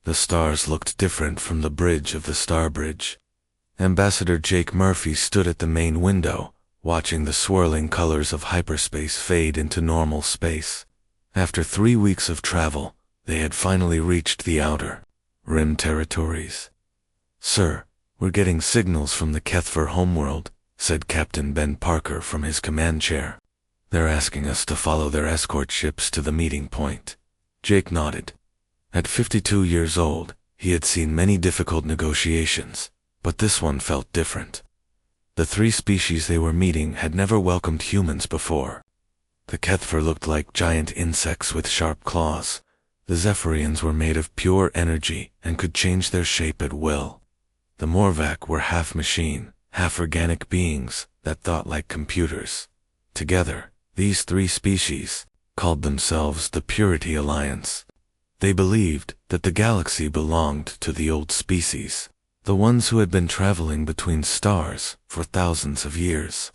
The stars looked different from the bridge of the Star Bridge. Ambassador Jake Murphy stood at the main window, watching the swirling colors of hyperspace fade into normal space. After 3 weeks of travel, they had finally reached the outer rim territories. "Sir, we're getting signals from the Kethver homeworld," said Captain Ben Parker from his command chair. "They're asking us to follow their escort ships to the meeting point." Jake nodded. At 52 years old, he had seen many difficult negotiations, but this one felt different. The 3 species they were meeting had never welcomed humans before. The Kethver looked like giant insects with sharp claws. The Zephyrians were made of pure energy and could change their shape at will. The Morvac were half machine, half organic beings that thought like computers. Together, these 3 species called themselves the Purity Alliance. They believed that the galaxy belonged to the old species, the ones who had been traveling between stars for thousands of years.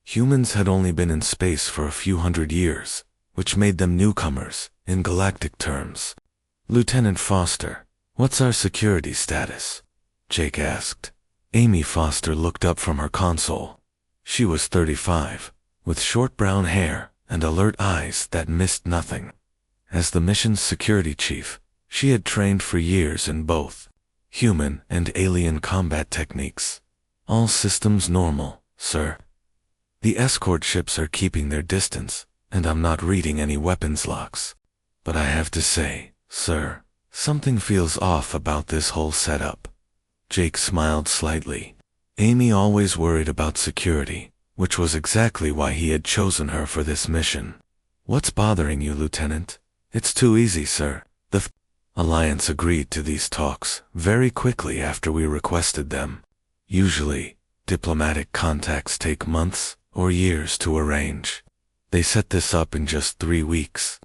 Humans had only been in space for a few hundred years, which made them newcomers in galactic terms. "Lieutenant Foster, what's our security status?" Jake asked. Amy Foster looked up from her console. She was 35, with short brown hair and alert eyes that missed nothing. As the mission's security chief, she had trained for years in both human and alien combat techniques. "All systems normal, sir. The escort ships are keeping their distance, and I'm not reading any weapons locks. But I have to say, sir, something feels off about this whole setup." Jake smiled slightly. Amy always worried about security, which was exactly why he had chosen her for this mission. "What's bothering you, Lieutenant?" "It's too easy, sir. The Alliance agreed to these talks very quickly after we requested them. Usually, diplomatic contacts take months or years to arrange. They set this up in just 3 weeks.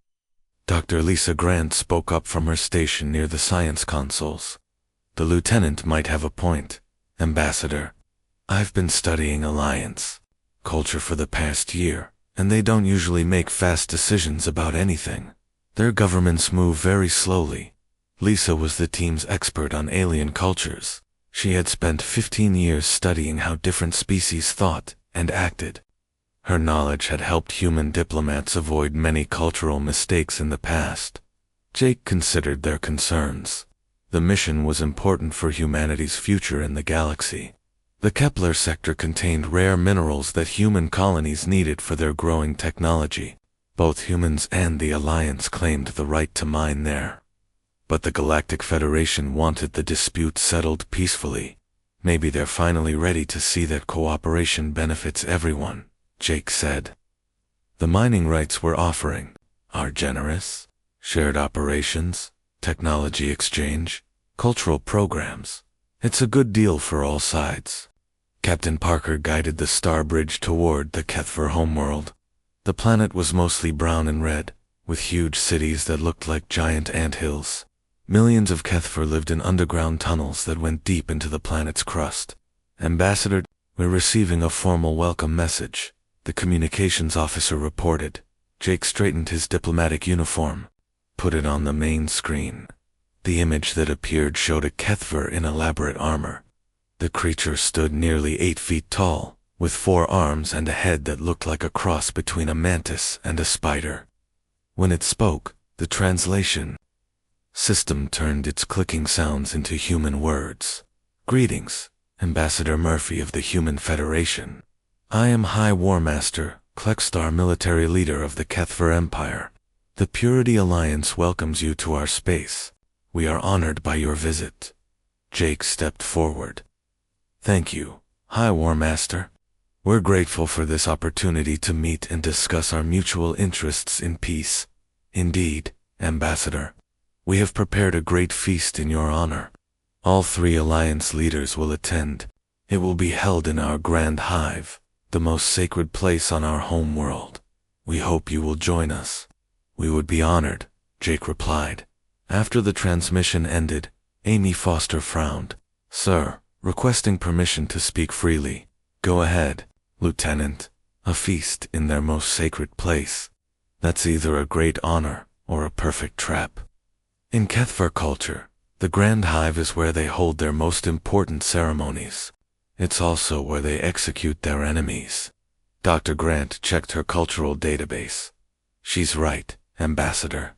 Dr. Lisa Grant spoke up from her station near the science consoles. "The lieutenant might have a point, Ambassador. I've been studying Alliance culture for the past year, and they don't usually make fast decisions about anything. Their governments move very slowly." Lisa was the team's expert on alien cultures. She had spent 15 years studying how different species thought and acted. Her knowledge had helped human diplomats avoid many cultural mistakes in the past. Jake considered their concerns. The mission was important for humanity's future in the galaxy. The Kepler sector contained rare minerals that human colonies needed for their growing technology. Both humans and the Alliance claimed the right to mine there. But the Galactic Federation wanted the dispute settled peacefully. "Maybe they're finally ready to see that cooperation benefits everyone," Jake said. "The mining rights we're offering are generous. Shared operations, technology exchange, cultural programs. It's a good deal for all sides." Captain Parker guided the Star Bridge toward the Kethver homeworld. The planet was mostly brown and red, with huge cities that looked like giant anthills. Millions of Kethver lived in underground tunnels that went deep into the planet's crust. "Ambassador, we're receiving a formal welcome message," the communications officer reported. Jake straightened his diplomatic uniform. Put it on the main screen. The image that appeared showed a Kethver in elaborate armor. The creature stood nearly 8 feet tall, with 4 arms and a head that looked like a cross between a mantis and a spider. When it spoke, the translation system turned its clicking sounds into human words. "Greetings, Ambassador Murphy of the Human Federation. I am High War Master, Klexstar military leader of the Kethver Empire. The Purity Alliance welcomes you to our space. We are honored by your visit." Jake stepped forward. "Thank you, High War Master. We're grateful for this opportunity to meet and discuss our mutual interests in peace. Indeed, Ambassador, we have prepared a great feast in your honor. All 3 Alliance leaders will attend. It will be held in our Grand Hive, the most sacred place on our home world. We hope you will join us." "We would be honored," Jake replied. After the transmission ended, Amy Foster frowned. "Sir, requesting permission to speak freely." "Go ahead, Lieutenant. A feast in their most sacred place. That's either a great honor or a perfect trap." In Kethver culture, The Grand Hive is where they hold their most important ceremonies. It's also where they execute their enemies. Dr. Grant checked her cultural database. She's right, Ambassador.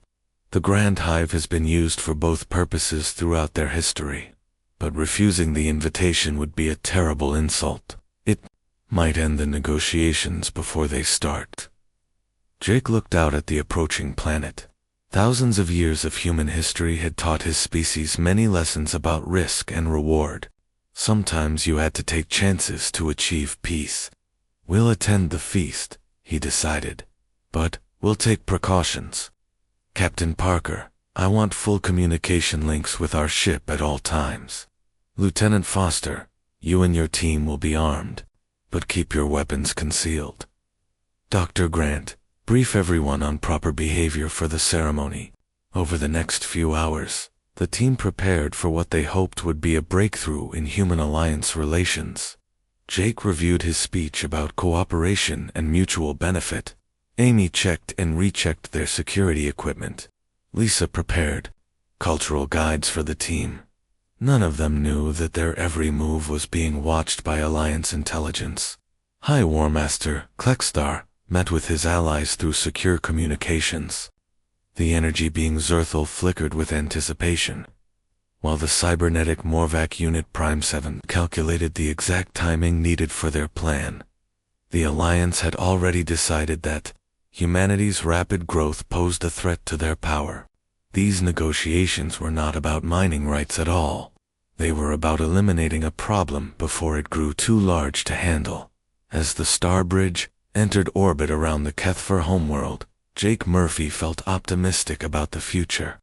The Grand Hive has been used for both purposes throughout their history, but refusing the invitation would be a terrible insult. It might end the negotiations before they start. Jake looked out at the approaching planet. Thousands of years of human history had taught his species many lessons about risk and reward. Sometimes you had to take chances to achieve peace. We'll attend the feast, he decided, but we'll take precautions. Captain Parker, I want full communication links with our ship at all times. Lieutenant Foster, you and your team will be armed, but keep your weapons concealed. Dr. Grant, brief everyone on proper behavior for the ceremony. Over the next few hours, the team prepared for what they hoped would be a breakthrough in human alliance relations. Jake reviewed his speech about cooperation and mutual benefit. Amy checked and rechecked their security equipment. Lisa prepared cultural guides for the team. None of them knew that their every move was being watched by Alliance intelligence. High War Master Klextar met with his allies through secure communications. The energy being Zerthal flickered with anticipation, while the cybernetic Morvac Unit Prime 7 calculated the exact timing needed for their plan. The Alliance had already decided that humanity's rapid growth posed a threat to their power. These negotiations were not about mining rights at all. They were about eliminating a problem before it grew too large to handle. As the Starbridge entered orbit around the Kethfer homeworld, Jake Murphy felt optimistic about the future.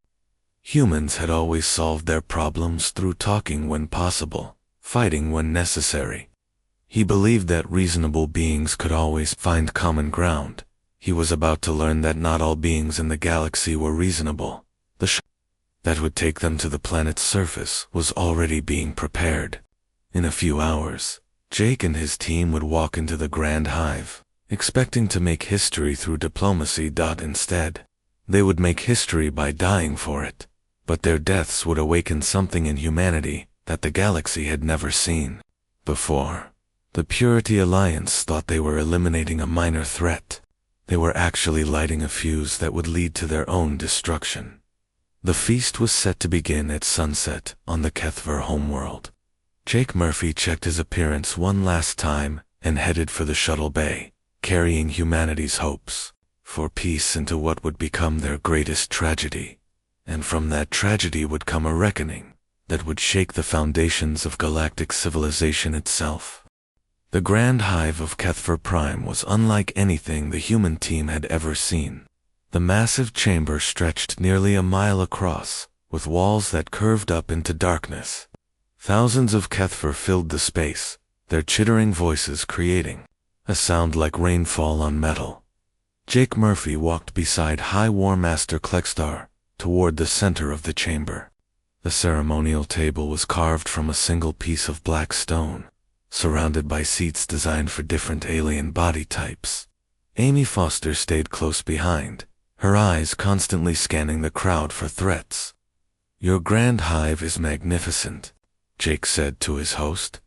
Humans had always solved their problems through talking when possible, fighting when necessary. He believed that reasonable beings could always find common ground. He was about to learn that not all beings in the galaxy were reasonable. The ship that would take them to the planet's surface was already being prepared. In a few hours, Jake and his team would walk into the Grand Hive, expecting to make history through diplomacy. Instead, they would make history by dying for it, but their deaths would awaken something in humanity that the galaxy had never seen before. The Purity Alliance thought they were eliminating a minor threat. They were actually lighting a fuse that would lead to their own destruction. The feast was set to begin at sunset on the Kethver homeworld. Jake Murphy checked his appearance one last time and headed for the shuttle bay, carrying humanity's hopes for peace into what would become their greatest tragedy. And from that tragedy would come a reckoning that would shake the foundations of galactic civilization itself. The Grand Hive of Kethver Prime was unlike anything the human team had ever seen. The massive chamber stretched nearly a mile across, with walls that curved up into darkness. Thousands of Kethver filled the space, their chittering voices creating a sound like rainfall on metal. Jake Murphy walked beside High War Master Klextar toward the center of the chamber. The ceremonial table was carved from a single piece of black stone, surrounded by seats designed for different alien body types. Amy Foster stayed close behind, her eyes constantly scanning the crowd for threats. Your Grand Hive is magnificent, Jake said to his host.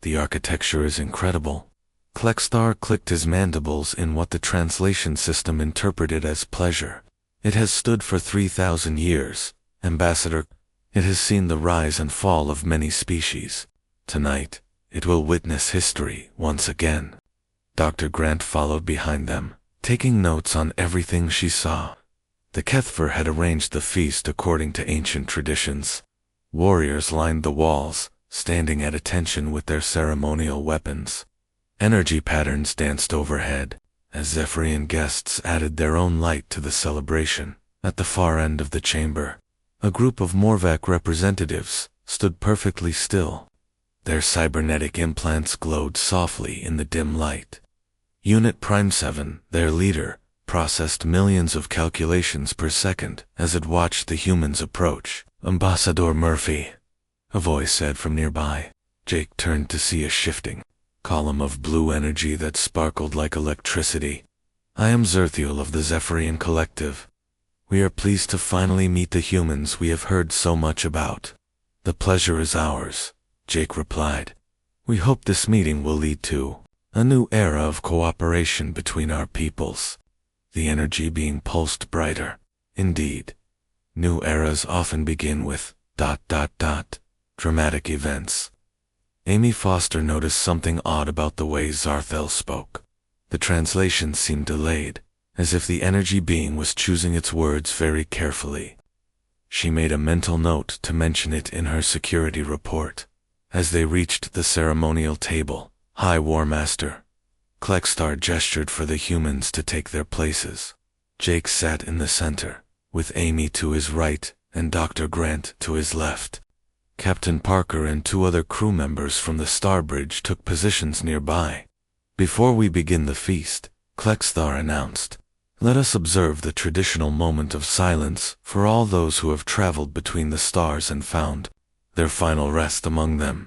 The architecture is incredible. Klextar clicked his mandibles in what the translation system interpreted as pleasure. It has stood for 3,000 years, Ambassador. It has seen the rise and fall of many species. Tonight, it will witness history once again. Dr. Grant followed behind them, taking notes on everything she saw. The Kethver had arranged the feast according to ancient traditions. Warriors lined the walls, standing at attention with their ceremonial weapons. Energy patterns danced overhead, as Zephyrian guests added their own light to the celebration. At the far end of the chamber, a group of Morvac representatives stood perfectly still. Their cybernetic implants glowed softly in the dim light. Unit Prime 7, their leader, processed millions of calculations per second as it watched the humans approach. Ambassador Murphy, a voice said from nearby. Jake turned to see a shifting column of blue energy that sparkled like electricity. I am Zerthiel of the Zephyrian Collective. We are pleased to finally meet the humans we have heard so much about. The pleasure is ours, Jake replied. We hope this meeting will lead to a new era of cooperation between our peoples. The energy being pulsed brighter. Indeed, new eras often begin with ... dramatic events. Amy Foster noticed something odd about the way Zarthel spoke. The translation seemed delayed, as if the energy being was choosing its words very carefully. She made a mental note to mention it in her security report. As they reached the ceremonial table, High War Master Klextar gestured for the humans to take their places. Jake sat in the center, with Amy to his right and Dr. Grant to his left. Captain Parker and 2 other crew members from the Starbridge took positions nearby. Before we begin the feast, Klextar announced, let us observe the traditional moment of silence for all those who have traveled between the stars and found their final rest among them.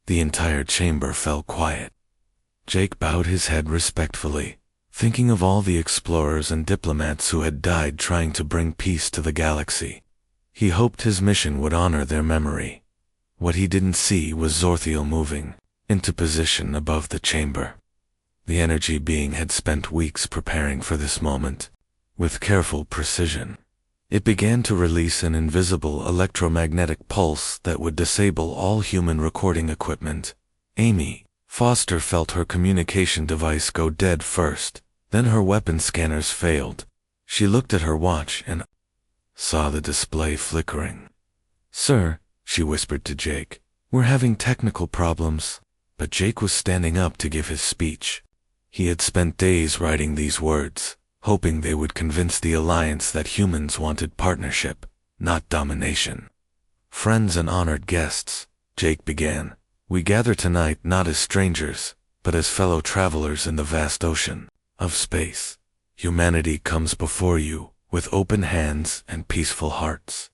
The entire chamber fell quiet. Jake bowed his head respectfully, thinking of all the explorers and diplomats who had died trying to bring peace to the galaxy. He hoped his mission would honor their memory. What he didn't see was Zorthiel moving into position above the chamber. The energy being had spent weeks preparing for this moment. With careful precision, it began to release an invisible electromagnetic pulse that would disable all human recording equipment. Amy Foster felt her communication device go dead first, then her weapon scanners failed. She looked at her watch and saw the display flickering. Sir, she whispered to Jake, we're having technical problems. But Jake was standing up to give his speech. He had spent days writing these words, hoping they would convince the Alliance that humans wanted partnership, not domination. Friends and honored guests, Jake began, we gather tonight not as strangers, but as fellow travelers in the vast ocean of space. Humanity comes before you with open hands and peaceful hearts.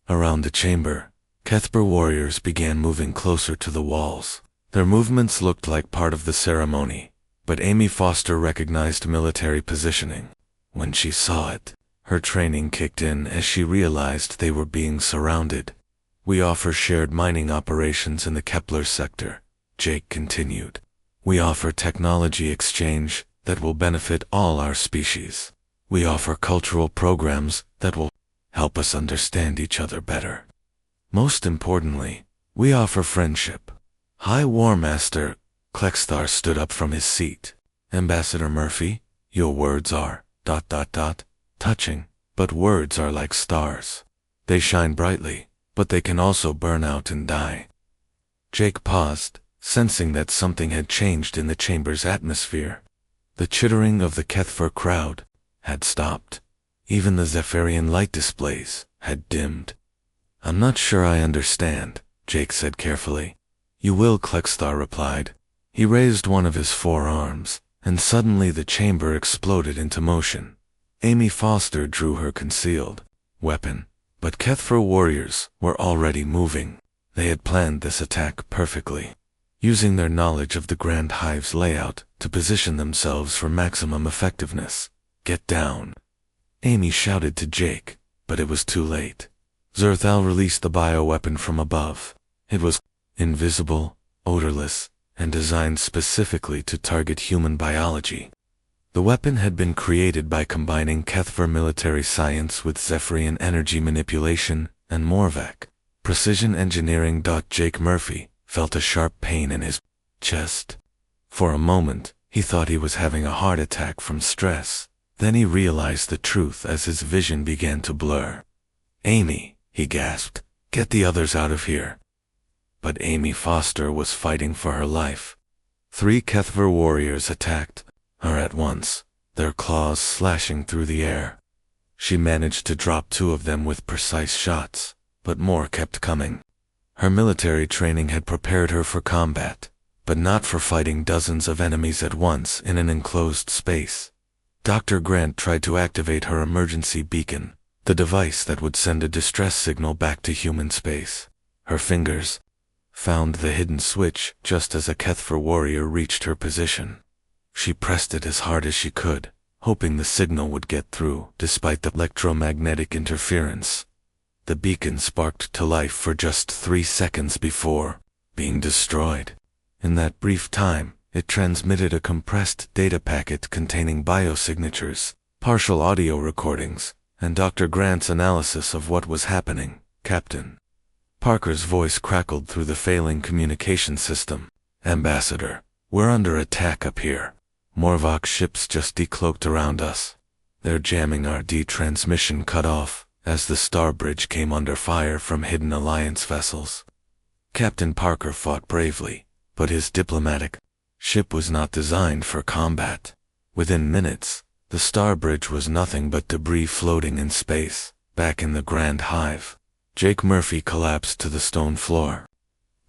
Around the chamber, Kethber warriors began moving closer to the walls. Their movements looked like part of the ceremony, but Amy Foster recognized military positioning. When she saw it, her training kicked in as she realized they were being surrounded. We offer shared mining operations in the Kepler sector, Jake continued. We offer technology exchange that will benefit all our species. We offer cultural programs that will help us understand each other better. Most importantly, we offer friendship. High War Master Klextar stood up from his seat. Ambassador Murphy, your words are ... touching, but words are like stars. They shine brightly, but they can also burn out and die. Jake paused, sensing that something had changed in the chamber's atmosphere. The chittering of the Kethver crowd had stopped. Even the Zephyrian light displays had dimmed. I'm not sure I understand, Jake said carefully. You will, Klextar replied. He raised one of his 4 arms, and suddenly the chamber exploded into motion. Amy Foster drew her concealed weapon, but Kethver warriors were already moving. They had planned this attack perfectly, using their knowledge of the Grand Hive's layout to position themselves for maximum effectiveness. Get down, Amy shouted to Jake, but it was too late. Zerthal released the bioweapon from above. It was invisible, odorless, and designed specifically to target human biology. The weapon had been created by combining Kethver military science with Zephyrian energy manipulation and Morvac precision engineering. Jake Murphy felt a sharp pain in his chest. For a moment, he thought he was having a heart attack from stress. Then he realized the truth as his vision began to blur. Amy, he gasped, get the others out of here. But Amy Foster was fighting for her life. 3 Kethver warriors attacked her at once, their claws slashing through the air. She managed to drop 2 of them with precise shots, but more kept coming. Her military training had prepared her for combat, but not for fighting dozens of enemies at once in an enclosed space. Dr. Grant tried to activate her emergency beacon, the device that would send a distress signal back to human space. Her fingers found the hidden switch just as a Kethver warrior reached her position. She pressed it as hard as she could, hoping the signal would get through despite the electromagnetic interference. The beacon sparked to life for just 3 seconds before being destroyed. In that brief time, it transmitted a compressed data packet containing biosignatures, partial audio recordings, and Dr. Grant's analysis of what was happening. Captain Parker's voice crackled through the failing communication system. Ambassador, we're under attack up here. Morvox ships just decloaked around us. They're jamming our transmission cut off as the Starbridge came under fire from hidden Alliance vessels. Captain Parker fought bravely, but his diplomatic ship was not designed for combat. Within minutes, the Starbridge was nothing but debris floating in space. Back in the Grand Hive, Jake Murphy collapsed to the stone floor.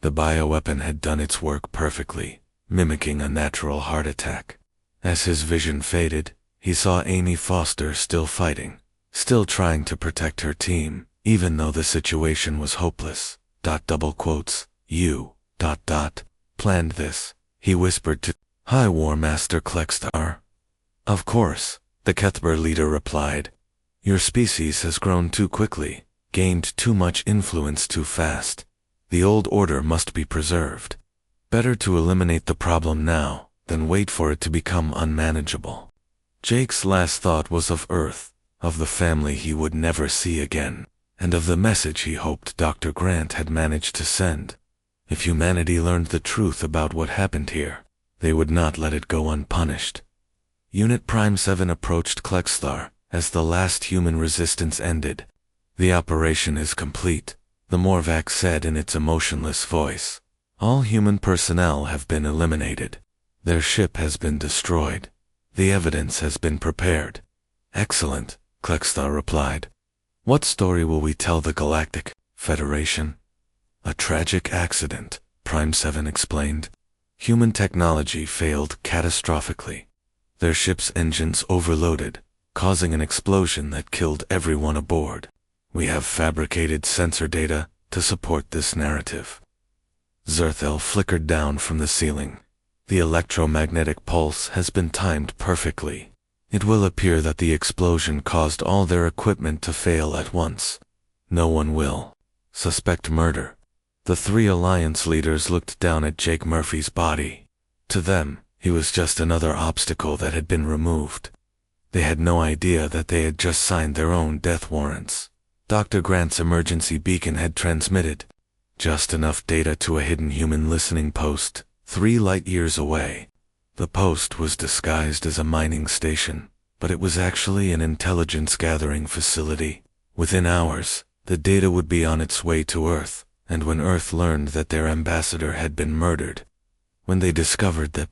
The bioweapon had done its work perfectly, mimicking a natural heart attack. As his vision faded, he saw Amy Foster still fighting, still trying to protect her team, even though the situation was hopeless. You planned this, he whispered to High War Master Klextar. Of course, the Kethber leader replied. Your species has grown too quickly, gained too much influence too fast. The old order must be preserved. Better to eliminate the problem now than wait for it to become unmanageable. Jake's last thought was of Earth, of the family he would never see again, and of the message he hoped Dr. Grant had managed to send. If humanity learned the truth about what happened here, they would not let it go unpunished. Unit Prime 7 approached Klextar as the last human resistance ended. The operation is complete, the Morvac said in its emotionless voice. All human personnel have been eliminated. Their ship has been destroyed. The evidence has been prepared. Excellent, Klextar replied. What story will we tell the Galactic Federation? A tragic accident, Prime 7 explained. Human technology failed catastrophically. Their ship's engines overloaded, causing an explosion that killed everyone aboard. We have fabricated sensor data to support this narrative. Zerthel flickered down from the ceiling. The electromagnetic pulse has been timed perfectly. It will appear that the explosion caused all their equipment to fail at once. No one will suspect murder. The 3 Alliance leaders looked down at Jake Murphy's body. To them, he was just another obstacle that had been removed. They had no idea that they had just signed their own death warrants. Dr. Grant's emergency beacon had transmitted just enough data to a hidden human listening post 3 light-years away. The post was disguised as a mining station, but it was actually an intelligence-gathering facility. Within hours, the data would be on its way to Earth, and when Earth learned that their ambassador had been murdered, when they discovered that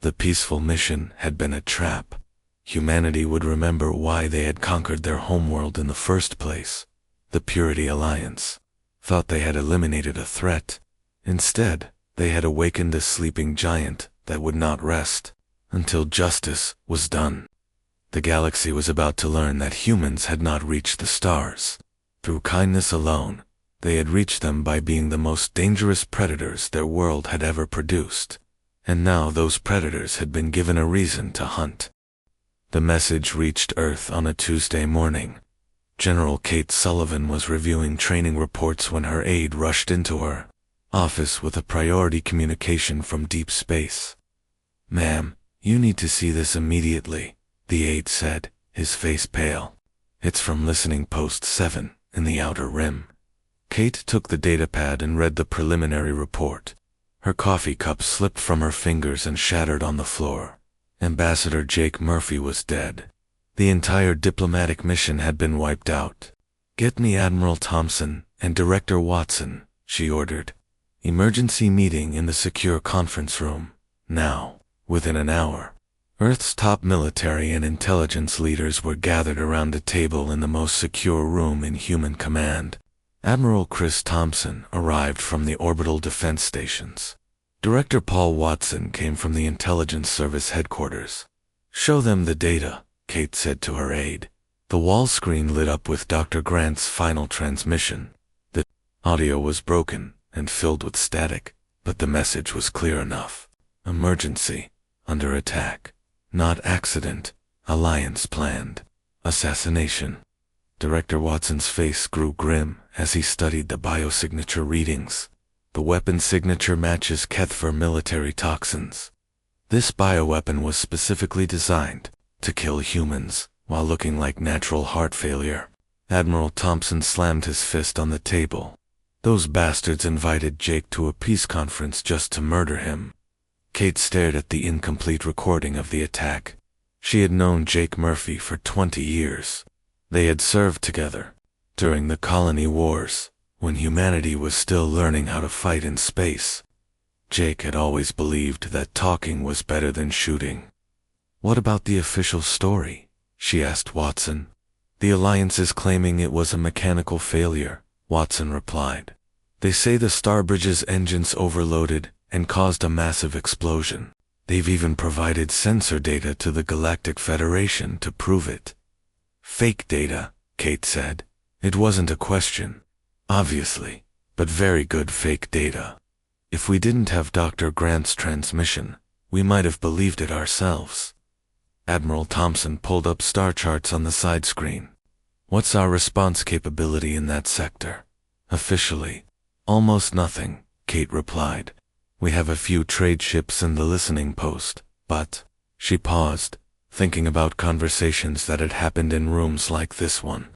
the peaceful mission had been a trap, humanity would remember why they had conquered their homeworld in the first place. The Purity Alliance thought they had eliminated a threat. Instead, they had awakened a sleeping giant that would not rest until justice was done. The galaxy was about to learn that humans had not reached the stars. Through kindness alone, they had reached them by being the most dangerous predators their world had ever produced. And now those predators had been given a reason to hunt. The message reached Earth on a Tuesday morning. General Kate Sullivan was reviewing training reports when her aide rushed into her office with a priority communication from deep space. Ma'am, you need to see this immediately, the aide said, his face pale. It's from Listening Post 7 in the Outer Rim. Kate took the datapad and read the preliminary report. Her coffee cup slipped from her fingers and shattered on the floor. Ambassador Jake Murphy was dead. The entire diplomatic mission had been wiped out. Get me Admiral Thompson and Director Watson, she ordered. Emergency meeting in the secure conference room. Now, within an hour. Earth's top military and intelligence leaders were gathered around a table in the most secure room in human command. Admiral Chris Thompson arrived from the orbital defense stations. Director Paul Watson came from the intelligence service headquarters. Show them the data, Kate said to her aide. The wall screen lit up with Dr. Grant's final transmission. The audio was broken and filled with static, but the message was clear enough. Emergency. Under attack. Not accident. Alliance planned. Assassination. Director Watson's face grew grim as he studied the biosignature readings. The weapon signature matches Kethver military toxins. This bioweapon was specifically designed to kill humans while looking like natural heart failure. Admiral Thompson slammed his fist on the table. Those bastards invited Jake to a peace conference just to murder him. Kate stared at the incomplete recording of the attack. She had known Jake Murphy for 20 years. They had served together during the colony wars, when humanity was still learning how to fight in space. Jake had always believed that talking was better than shooting. "What about the official story?" she asked Watson. "The Alliance is claiming it was a mechanical failure," Watson replied. "They say the Starbridge's engines overloaded and caused a massive explosion. They've even provided sensor data to the Galactic Federation to prove it." "Fake data," Kate said. "It wasn't a question. Obviously, but very good fake data. If we didn't have Dr. Grant's transmission, we might have believed it ourselves." Admiral Thompson pulled up star charts on the side screen. "What's our response capability in that sector?" "Officially, almost nothing," Kate replied. "We have a few trade ships in the listening post, but—" She paused, thinking about conversations that had happened in rooms like this one.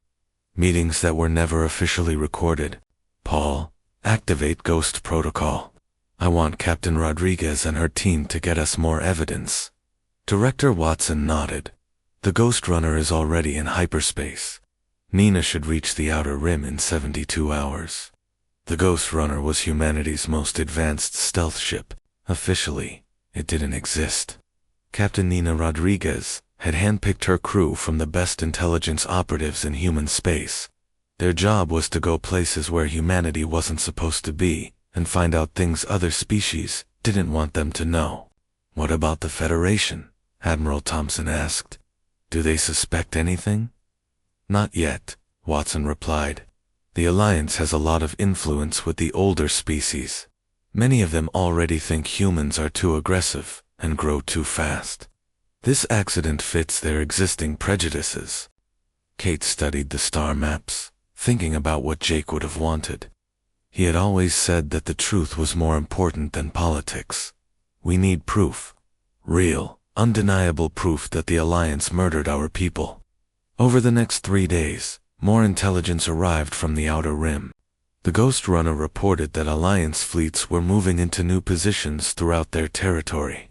Meetings that were never officially recorded. "Paul, activate Ghost Protocol. I want Captain Rodriguez and her team to get us more evidence." Director Watson nodded. "The Ghost Runner is already in hyperspace. Nina should reach the Outer Rim in 72 hours. The Ghost Runner was humanity's most advanced stealth ship. Officially, it didn't exist. Captain Nina Rodriguez had handpicked her crew from the best intelligence operatives in human space. Their job was to go places where humanity wasn't supposed to be and find out things other species didn't want them to know." "What about the Federation?" Admiral Thompson asked. "Do they suspect anything?" "Not yet," Watson replied. "The Alliance has a lot of influence with the older species. Many of them already think humans are too aggressive and grow too fast. This accident fits their existing prejudices." Kate studied the star maps, thinking about what Jake would have wanted. He had always said that the truth was more important than politics. "We need proof. Real, undeniable proof that the Alliance murdered our people." Over the next 3 days, more intelligence arrived from the Outer Rim. The Ghost Runner reported that Alliance fleets were moving into new positions throughout their territory.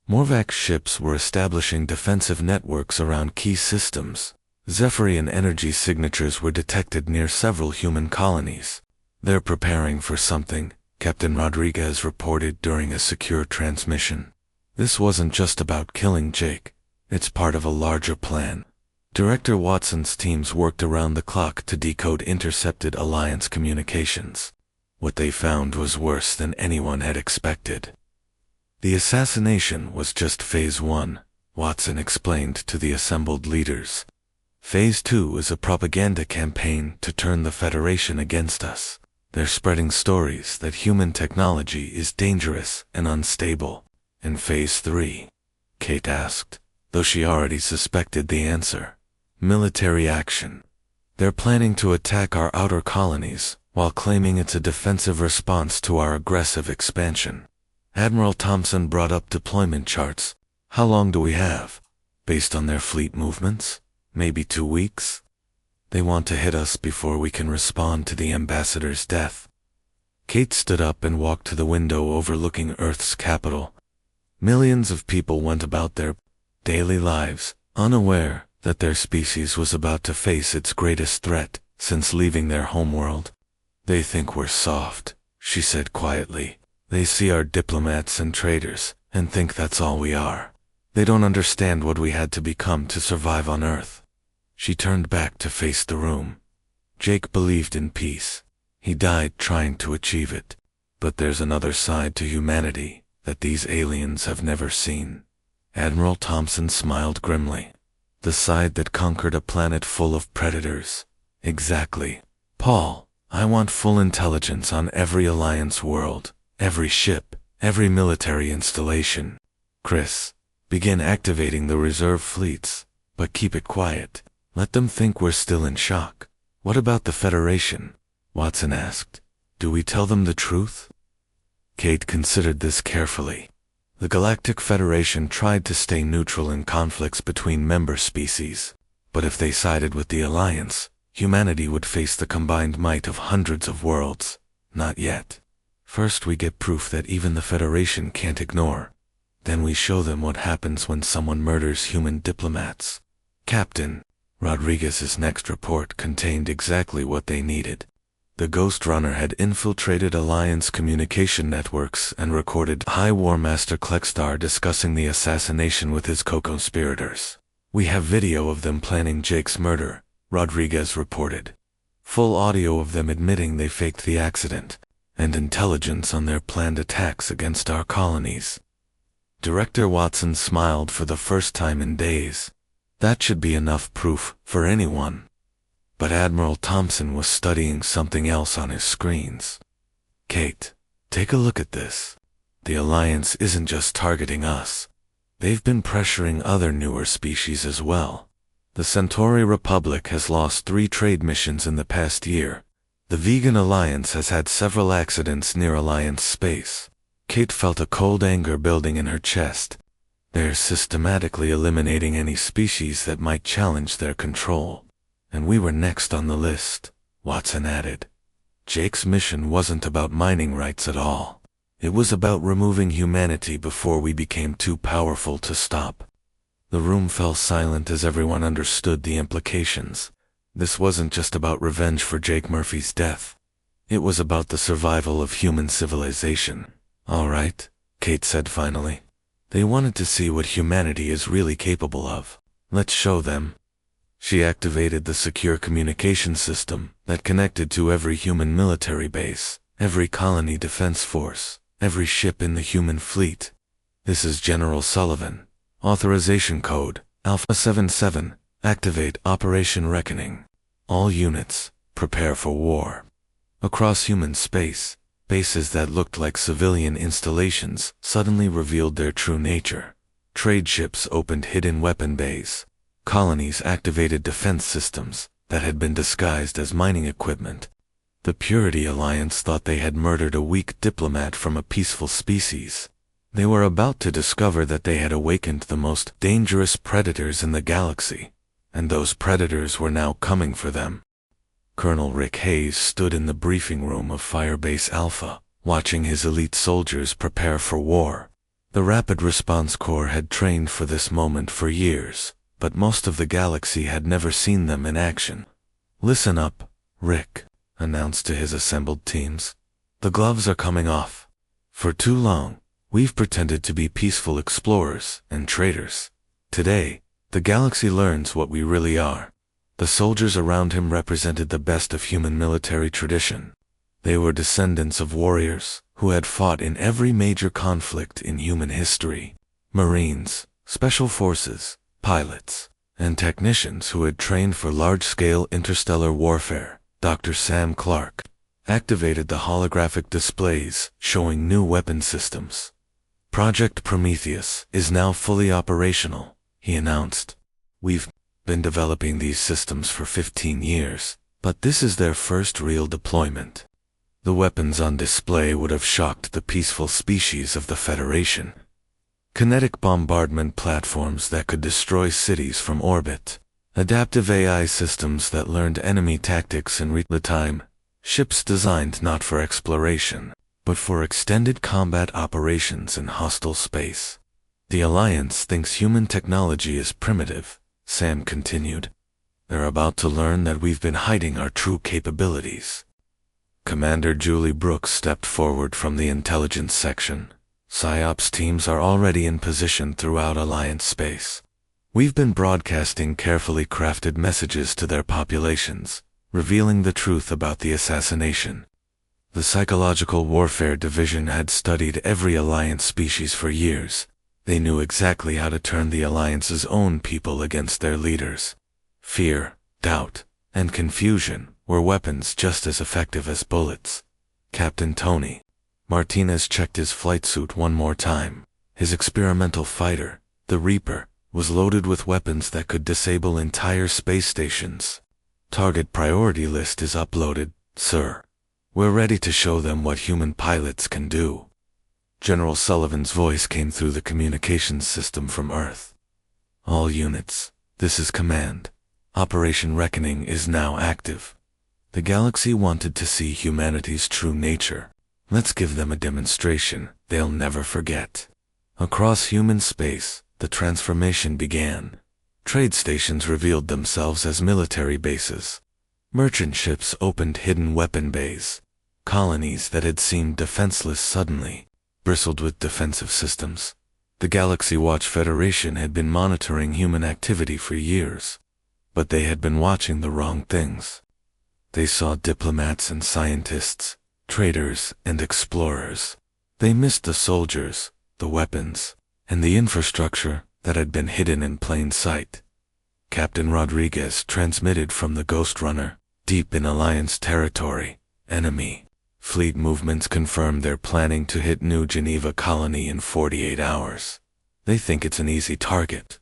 Morvac ships were establishing defensive networks around key systems. Zephyrian energy signatures were detected near several human colonies. "They're preparing for something," Captain Rodriguez reported during a secure transmission. "This wasn't just about killing Jake. It's part of a larger plan." Director Watson's teams worked around the clock to decode intercepted Alliance communications. What they found was worse than anyone had expected. The assassination was just Phase 1, Watson explained to the assembled leaders. Phase 2 is a propaganda campaign to turn the Federation against us. They're spreading stories that human technology is dangerous and unstable. "In Phase 3, Kate asked, though she already suspected the answer. "Military action. They're planning to attack our outer colonies while claiming it's a defensive response to our aggressive expansion." Admiral Thompson brought up deployment charts. "How long do we have? Based on their fleet movements? Maybe 2 weeks? They want to hit us before we can respond to the ambassador's death." Kate stood up and walked to the window overlooking Earth's capital. Millions of people went about their daily lives, unaware that their species was about to face its greatest threat since leaving their homeworld. "They think we're soft," she said quietly. "They see our diplomats and traders and think that's all we are. They don't understand what we had to become to survive on Earth." She turned back to face the room. "Jake believed in peace. He died trying to achieve it. But there's another side to humanity that these aliens have never seen." Admiral Thompson smiled grimly. "The side that conquered a planet full of predators." "Exactly. Paul, I want full intelligence on every Alliance world, every ship, every military installation. Chris, begin activating the reserve fleets. But keep it quiet. Let them think we're still in shock. What about the Federation? Watson asked. Do we tell them the truth? Kate considered this carefully. The Galactic Federation tried to stay neutral in conflicts between member species. But if they sided with the Alliance, humanity would face the combined might of hundreds of worlds. Not yet. First we get proof that even the Federation can't ignore. Then we show them what happens when someone murders human diplomats. Captain Rodriguez's next report contained exactly what they needed. The Ghost Runner had infiltrated Alliance communication networks and recorded High War Master Klextar discussing the assassination with his co-conspirators. We have video of them planning Jake's murder, Rodriguez reported. Full audio of them admitting they faked the accident, and intelligence on their planned attacks against our colonies. Director Watson smiled for the first time in days. That should be enough proof for anyone. But Admiral Thompson was studying something else on his screens. Kate, take a look at this. The Alliance isn't just targeting us. They've been pressuring other newer species as well. The Centauri Republic has lost 3 trade missions in the past year. The Vegan Alliance has had several accidents near Alliance space. Kate felt a cold anger building in her chest. They're systematically eliminating any species that might challenge their control. And we were next on the list, Watson added. Jake's mission wasn't about mining rights at all. It was about removing humanity before we became too powerful to stop. The room fell silent as everyone understood the implications. This wasn't just about revenge for Jake Murphy's death. It was about the survival of human civilization. All right, Kate said finally. They wanted to see what humanity is really capable of. Let's show them. She activated the secure communication system that connected to every human military base, every colony defense force, every ship in the human fleet. This is General Sullivan. Authorization code, Alpha 77. Activate Operation Reckoning. All units, prepare for war. Across human space, bases that looked like civilian installations suddenly revealed their true nature. Trade ships opened hidden weapon bays. Colonies activated defense systems that had been disguised as mining equipment. The Purity Alliance thought they had murdered a weak diplomat from a peaceful species. They were about to discover that they had awakened the most dangerous predators in the galaxy, and those predators were now coming for them. Colonel Rick Hayes stood in the briefing room of Firebase Alpha, watching his elite soldiers prepare for war. The Rapid Response Corps had trained for this moment for years, but most of the galaxy had never seen them in action. Listen up, Rick, announced to his assembled teams. The gloves are coming off. For too long, we've pretended to be peaceful explorers and traders. Today, the galaxy learns what we really are. The soldiers around him represented the best of human military tradition. They were descendants of warriors who had fought in every major conflict in human history. Marines, special forces, pilots, and technicians who had trained for large-scale interstellar warfare. Dr. Sam Clark activated the holographic displays showing new weapon systems. Project Prometheus is now fully operational, he announced. We've been developing these systems for 15 years, but this is their first real deployment. The weapons on display would have shocked the peaceful species of the Federation. Kinetic bombardment platforms that could destroy cities from orbit. Adaptive AI systems that learned enemy tactics in real time. Ships designed not for exploration, but for extended combat operations in hostile space. The Alliance thinks human technology is primitive, Sam continued. They're about to learn that we've been hiding our true capabilities. Commander Julie Brooks stepped forward from the intelligence section. PsyOps teams are already in position throughout Alliance space. We've been broadcasting carefully crafted messages to their populations, revealing the truth about the assassination. The Psychological Warfare Division had studied every Alliance species for years. They knew exactly how to turn the Alliance's own people against their leaders. Fear, doubt, and confusion were weapons just as effective as bullets. Captain Tony Martinez checked his flight suit one more time. His experimental fighter, the Reaper, was loaded with weapons that could disable entire space stations. Target priority list is uploaded, sir. We're ready to show them what human pilots can do. General Sullivan's voice came through the communications system from Earth. All units, this is command. Operation Reckoning is now active. The galaxy wanted to see humanity's true nature. Let's give them a demonstration they'll never forget. Across human space, the transformation began. Trade stations revealed themselves as military bases. Merchant ships opened hidden weapon bays. Colonies that had seemed defenseless suddenly bristled with defensive systems. The Galaxy Watch Federation had been monitoring human activity for years, but they had been watching the wrong things. They saw diplomats and scientists, traders and explorers. They missed the soldiers, the weapons, and the infrastructure that had been hidden in plain sight. Captain Rodriguez transmitted from the Ghost Runner, deep in Alliance territory. Enemy fleet movements confirmed they're planning to hit New Geneva colony in 48 hours. They think it's an easy target.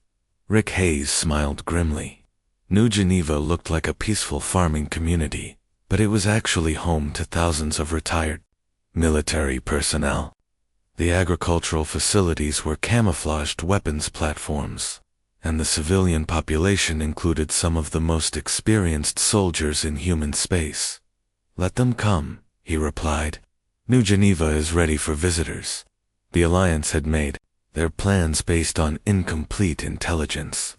Rick Hayes smiled grimly. New Geneva looked like a peaceful farming community, but it was actually home to thousands of retired military personnel. The agricultural facilities were camouflaged weapons platforms, and the civilian population included some of the most experienced soldiers in human space. Let them come, he replied. New Geneva is ready for visitors. The Alliance had made their plans based on incomplete intelligence.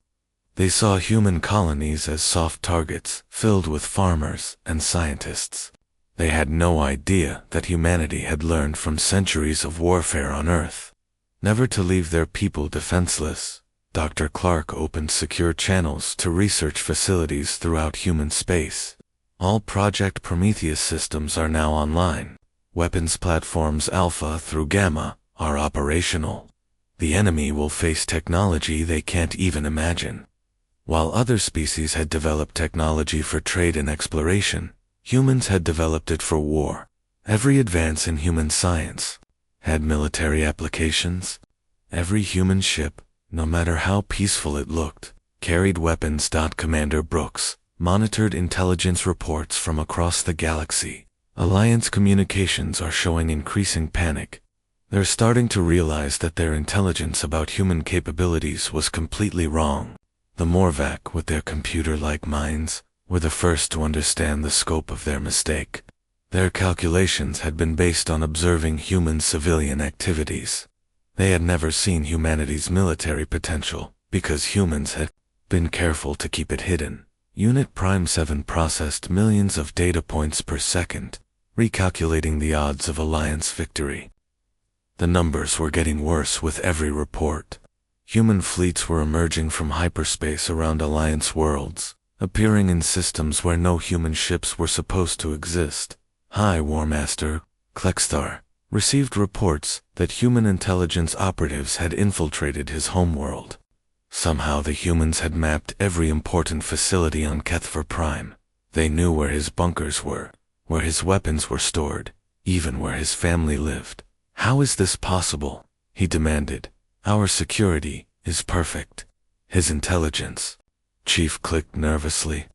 They saw human colonies as soft targets filled with farmers and scientists. They had no idea that humanity had learned from centuries of warfare on Earth, never to leave their people defenseless. Dr. Clark opened secure channels to research facilities throughout human space. All Project Prometheus systems are now online. Weapons platforms Alpha through Gamma are operational. The enemy will face technology they can't even imagine. While other species had developed technology for trade and exploration, humans had developed it for war. Every advance in human science had military applications. Every human ship, no matter how peaceful it looked, carried weapons. Commander Brooks monitored intelligence reports from across the galaxy. Alliance communications are showing increasing panic. They're starting to realize that their intelligence about human capabilities was completely wrong. The Morvac, with their computer-like minds, were the first to understand the scope of their mistake. Their calculations had been based on observing human civilian activities. They had never seen humanity's military potential, because humans had been careful to keep it hidden. Unit Prime 7 processed millions of data points per second, recalculating the odds of Alliance victory. The numbers were getting worse with every report. Human fleets were emerging from hyperspace around Alliance worlds, appearing in systems where no human ships were supposed to exist. High War Master Klextar received reports that human intelligence operatives had infiltrated his homeworld. Somehow the humans had mapped every important facility on Kethver Prime. They knew where his bunkers were, where his weapons were stored, even where his family lived. How is this possible? He demanded. Our security is perfect. His intelligence. Chief clicked nervously.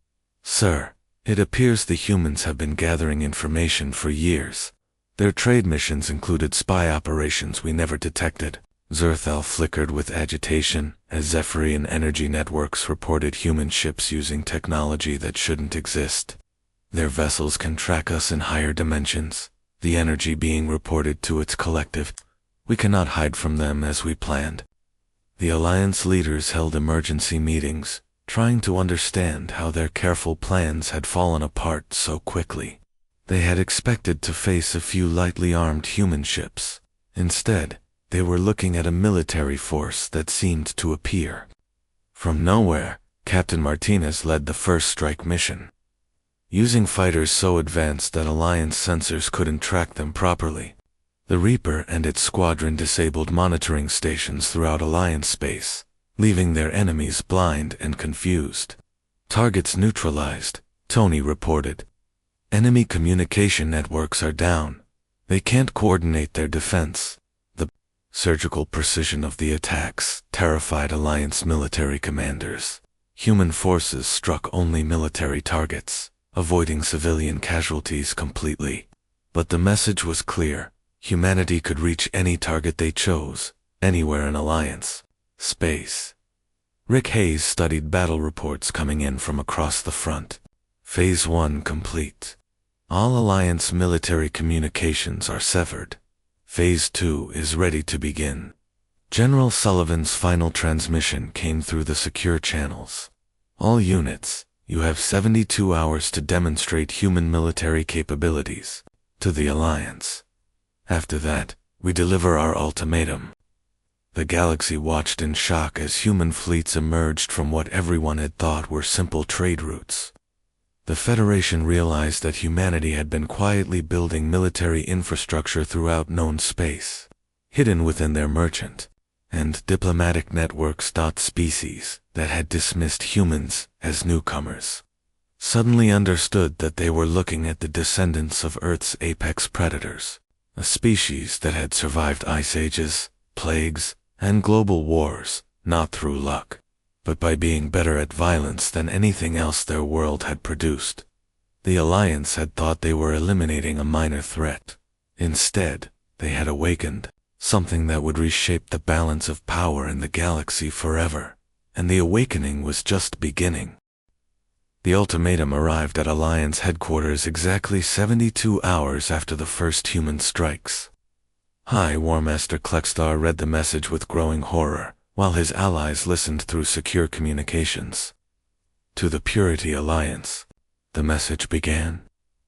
Sir, it appears the humans have been gathering information for years. Their trade missions included spy operations we never detected. Zerthal flickered with agitation as Zephyrian energy networks reported human ships using technology that shouldn't exist. Their vessels can track us in higher dimensions, the energy being reported to its collective. We cannot hide from them as we planned. The Alliance leaders held emergency meetings, trying to understand how their careful plans had fallen apart so quickly. They had expected to face a few lightly armed human ships. Instead, they were looking at a military force that seemed to appear from nowhere. Captain Martinez led the first strike mission, using fighters so advanced that Alliance sensors couldn't track them properly. The Reaper and its squadron disabled monitoring stations throughout Alliance space, leaving their enemies blind and confused. Targets neutralized, Tony reported. Enemy communication networks are down. They can't coordinate their defense. The surgical precision of the attacks terrified Alliance military commanders. Human forces struck only military targets, avoiding civilian casualties completely. But the message was clear. Humanity could reach any target they chose, anywhere in Alliance space. Rick Hayes studied battle reports coming in from across the front. Phase 1 complete. All Alliance military communications are severed. Phase 2 is ready to begin. General Sullivan's final transmission came through the secure channels. All units, you have 72 hours to demonstrate human military capabilities to the Alliance. After that, we deliver our ultimatum. The galaxy watched in shock as human fleets emerged from what everyone had thought were simple trade routes. The Federation realized that humanity had been quietly building military infrastructure throughout known space, hidden within their merchant and diplomatic networks. Species that had dismissed humans as newcomers suddenly understood that they were looking at the descendants of Earth's apex predators, a species that had survived ice ages, plagues, and global wars, not through luck, but by being better at violence than anything else their world had produced. The Alliance had thought they were eliminating a minor threat. Instead, they had awakened something that would reshape the balance of power in the galaxy forever, and the awakening was just beginning. The ultimatum arrived at Alliance headquarters exactly 72 hours after the first human strikes. High War Master Klextar read the message with growing horror, while his allies listened through secure communications. To the Purity Alliance, the message began.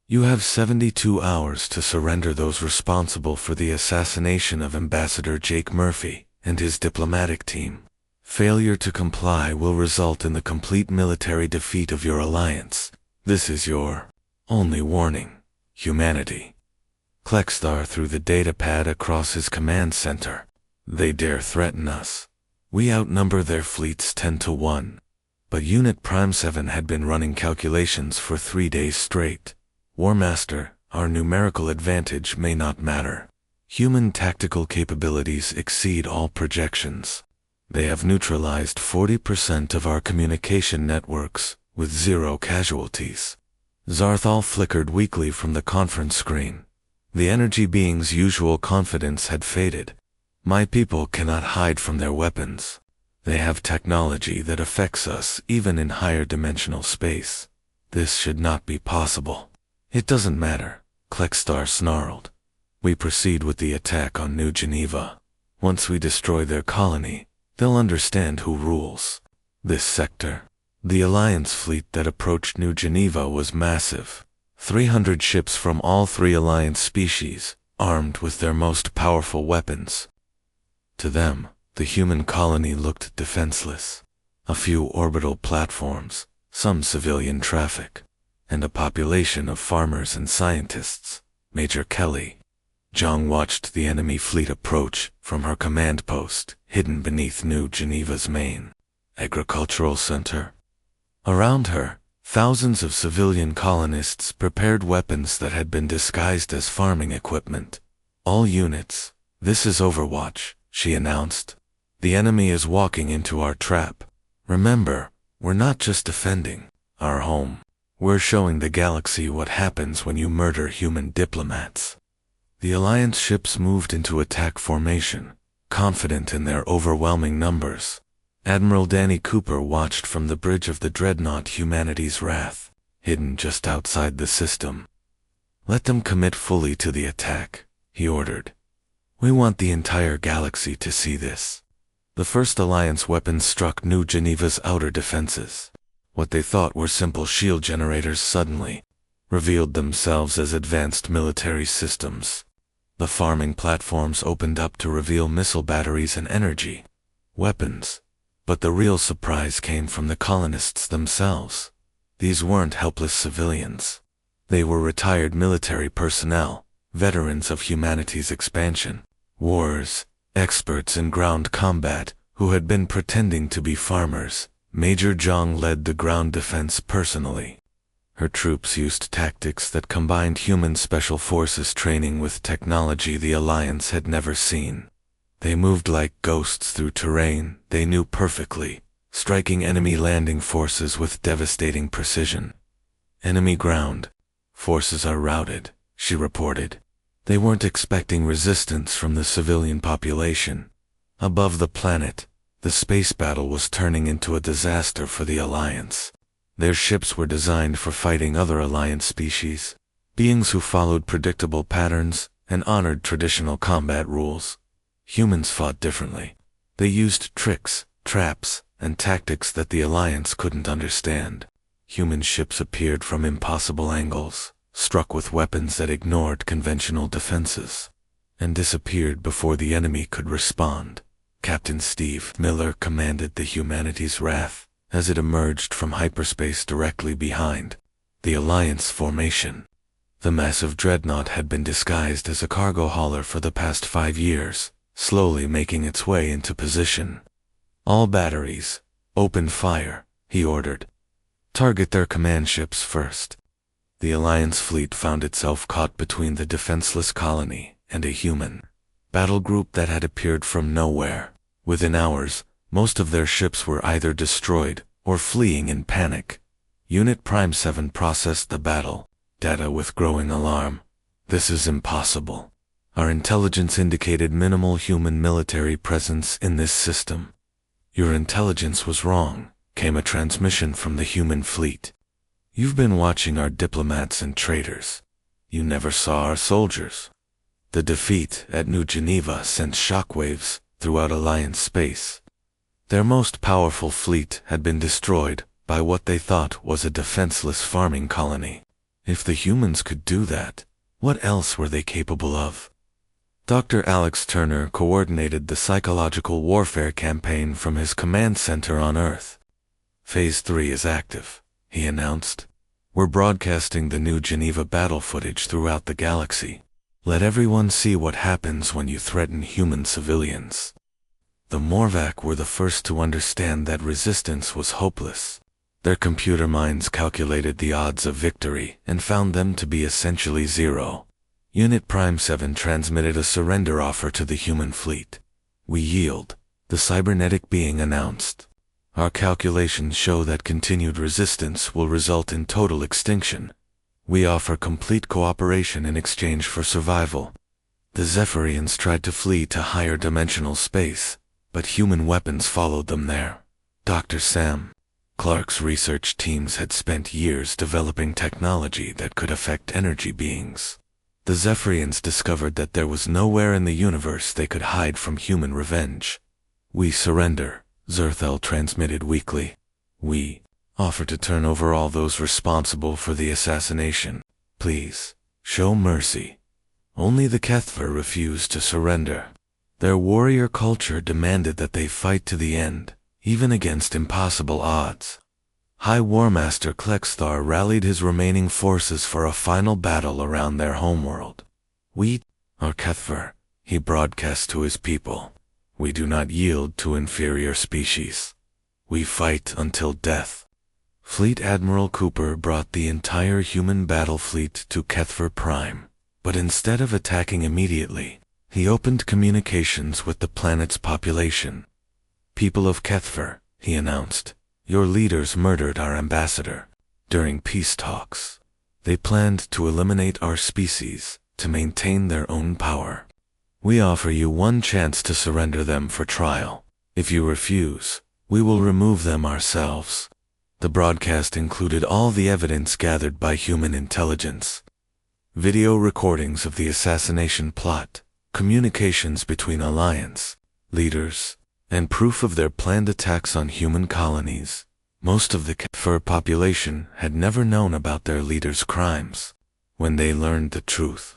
You have 72 hours to surrender those responsible for the assassination of Ambassador Jake Murphy and his diplomatic team. Failure to comply will result in the complete military defeat of your alliance. This is your only warning, humanity. Klextar threw the datapad across his command center. They dare threaten us. We outnumber their fleets 10-1. But Unit Prime 7 had been running calculations for 3 days straight. War Master, our numerical advantage may not matter. Human tactical capabilities exceed all projections. They have neutralized 40% of our communication networks, with 0 casualties. Zarthal flickered weakly from the conference screen. The energy being's usual confidence had faded. My people cannot hide from their weapons. They have technology that affects us even in higher dimensional space. This should not be possible. It doesn't matter, Klextar snarled. We proceed with the attack on New Geneva. Once we destroy their colony, they'll understand who rules this sector. The Alliance fleet that approached New Geneva was massive. 300 ships from all 3 Alliance species, armed with their most powerful weapons. To them, the human colony looked defenseless. A few orbital platforms, some civilian traffic, and a population of farmers and scientists. Major Kelly Zhang watched the enemy fleet approach from her command post, hidden beneath New Geneva's main agricultural center. Around her, thousands of civilian colonists prepared weapons that had been disguised as farming equipment. All units, this is Overwatch, she announced. The enemy is walking into our trap. Remember, we're not just defending our home. We're showing the galaxy what happens when you murder human diplomats. The Alliance ships moved into attack formation, confident in their overwhelming numbers. Admiral Danny Cooper watched from the bridge of the dreadnought Humanity's Wrath, hidden just outside the system. Let them commit fully to the attack, he ordered. We want the entire galaxy to see this. The first Alliance weapons struck New Geneva's outer defenses. What they thought were simple shield generators suddenly revealed themselves as advanced military systems. The farming platforms opened up to reveal missile batteries and energy weapons. But the real surprise came from the colonists themselves. These weren't helpless civilians. They were retired military personnel, veterans of humanity's expansion, wars, experts in ground combat, who had been pretending to be farmers. Major Zhang led the ground defense personally. Her troops used tactics that combined human special forces training with technology the Alliance had never seen. They moved like ghosts through terrain they knew perfectly, striking enemy landing forces with devastating precision. Enemy ground. Forces are routed, she reported. They weren't expecting resistance from the civilian population. Above the planet, the space battle was turning into a disaster for the Alliance. Their ships were designed for fighting other Alliance species, beings who followed predictable patterns and honored traditional combat rules. Humans fought differently. They used tricks, traps, and tactics that the Alliance couldn't understand. Human ships appeared from impossible angles, struck with weapons that ignored conventional defenses, and disappeared before the enemy could respond. Captain Steve Miller commanded the Humanity's Wrath as it emerged from hyperspace directly behind the Alliance formation. The massive dreadnought had been disguised as a cargo hauler for the past 5 years, slowly making its way into position. "All batteries, open fire," he ordered. "Target their command ships first." The Alliance fleet found itself caught between the defenseless colony and a human battle group that had appeared from nowhere. Within hours, most of their ships were either destroyed or fleeing in panic. Unit Prime 7 processed the battle data with growing alarm. "This is impossible. Our intelligence indicated minimal human military presence in this system." "Your intelligence was wrong," came a transmission from the human fleet. "You've been watching our diplomats and traders. You never saw our soldiers." The defeat at New Geneva sent shockwaves throughout Alliance space. Their most powerful fleet had been destroyed by what they thought was a defenseless farming colony. If the humans could do that, what else were they capable of? Dr. Alex Turner coordinated the psychological warfare campaign from his command center on Earth. "Phase 3 is active," he announced. "We're broadcasting the New Geneva battle footage throughout the galaxy. Let everyone see what happens when you threaten human civilians." The Morvac were the first to understand that resistance was hopeless. Their computer minds calculated the odds of victory and found them to be essentially zero. Unit Prime 7 transmitted a surrender offer to the human fleet. "We yield," the cybernetic being announced. "Our calculations show that continued resistance will result in total extinction. We offer complete cooperation in exchange for survival." The Zephyrians tried to flee to higher dimensional space, but human weapons followed them there. Dr. Sam Clark's research teams had spent years developing technology that could affect energy beings. The Zephyrians discovered that there was nowhere in the universe they could hide from human revenge. "We surrender," Zerthel transmitted weakly. "We offer to turn over all those responsible for the assassination. Please, show mercy." Only the Kethver refused to surrender. Their warrior culture demanded that they fight to the end, even against impossible odds. High War Master Klexthar rallied his remaining forces for a final battle around their homeworld. "We are Kethver," he broadcast to his people. "We do not yield to inferior species. We fight until death." Fleet Admiral Cooper brought the entire human battle fleet to Kethver Prime, but instead of attacking immediately, he opened communications with the planet's population. "People of Kethver," he announced, "your leaders murdered our ambassador during peace talks. They planned to eliminate our species to maintain their own power. We offer you one chance to surrender them for trial. If you refuse, we will remove them ourselves." The broadcast included all the evidence gathered by human intelligence. Video recordings of the assassination plot, communications between Alliance leaders, and proof of their planned attacks on human colonies. Most of the Kefir population had never known about their leaders' crimes. When they learned the truth,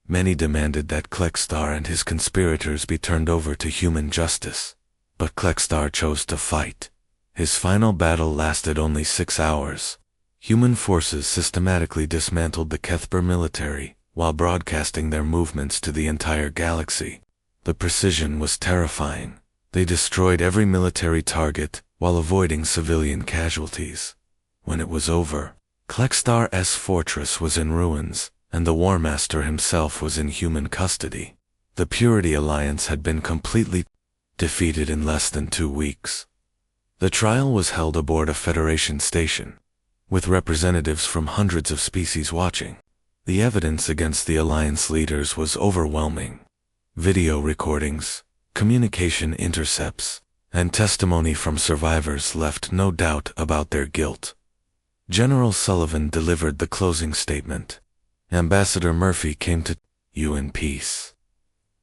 many demanded that Klexthar and his conspirators be turned over to human justice. But Klexthar chose to fight. His final battle lasted only 6 hours. Human forces systematically dismantled the Kethber military while broadcasting their movements to the entire galaxy. The precision was terrifying. They destroyed every military target while avoiding civilian casualties. When it was over, Klexthar fortress was in ruins, and the War Master himself was in human custody. The Purity Alliance had been completely defeated in less than 2 weeks. The trial was held aboard a Federation station, with representatives from hundreds of species watching. The evidence against the Alliance leaders was overwhelming. Video recordings, communication intercepts, and testimony from survivors left no doubt about their guilt. General Sullivan delivered the closing statement. Ambassador Murphy came to you in peace.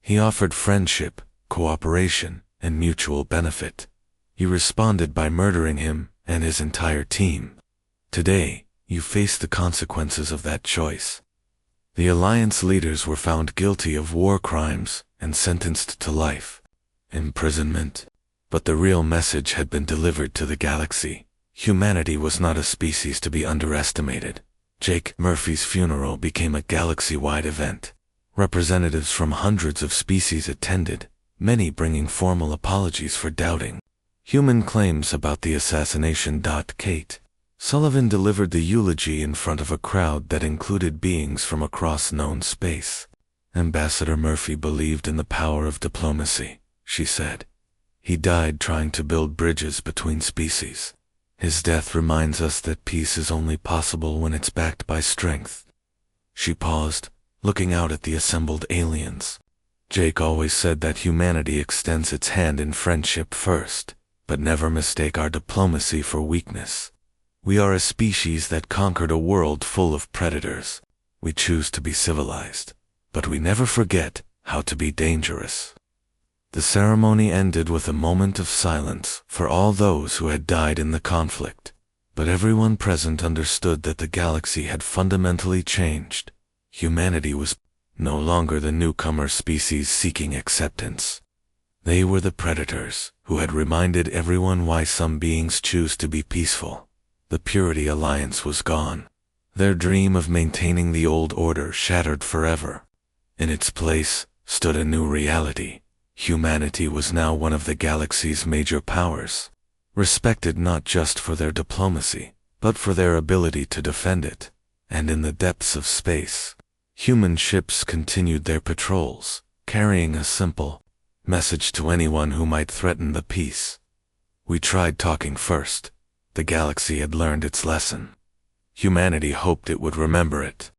He offered friendship, cooperation, and mutual benefit. You responded by murdering him and his entire team. Today, you face the consequences of that choice. The Alliance leaders were found guilty of war crimes and sentenced to life imprisonment. But the real message had been delivered to the galaxy. Humanity was not a species to be underestimated. Jake Murphy's funeral became a galaxy-wide event. Representatives from hundreds of species attended, many bringing formal apologies for doubting human claims about the assassination. Kate Sullivan delivered the eulogy in front of a crowd that included beings from across known space. Ambassador Murphy believed in the power of diplomacy, she said. He died trying to build bridges between species. His death reminds us that peace is only possible when it's backed by strength. She paused, looking out at the assembled aliens. Jake always said that humanity extends its hand in friendship first, but never mistake our diplomacy for weakness. We are a species that conquered a world full of predators. We choose to be civilized, but we never forget how to be dangerous. The ceremony ended with a moment of silence for all those who had died in the conflict, but everyone present understood that the galaxy had fundamentally changed. Humanity was no longer the newcomer species seeking acceptance. They were the predators who had reminded everyone why some beings choose to be peaceful. The Purity Alliance was gone. Their dream of maintaining the old order shattered forever. In its place stood a new reality. Humanity was now one of the galaxy's major powers, respected not just for their diplomacy, but for their ability to defend it. And in the depths of space, human ships continued their patrols, carrying a simple message to anyone who might threaten the peace. We tried talking first. The galaxy had learned its lesson. Humanity hoped it would remember it.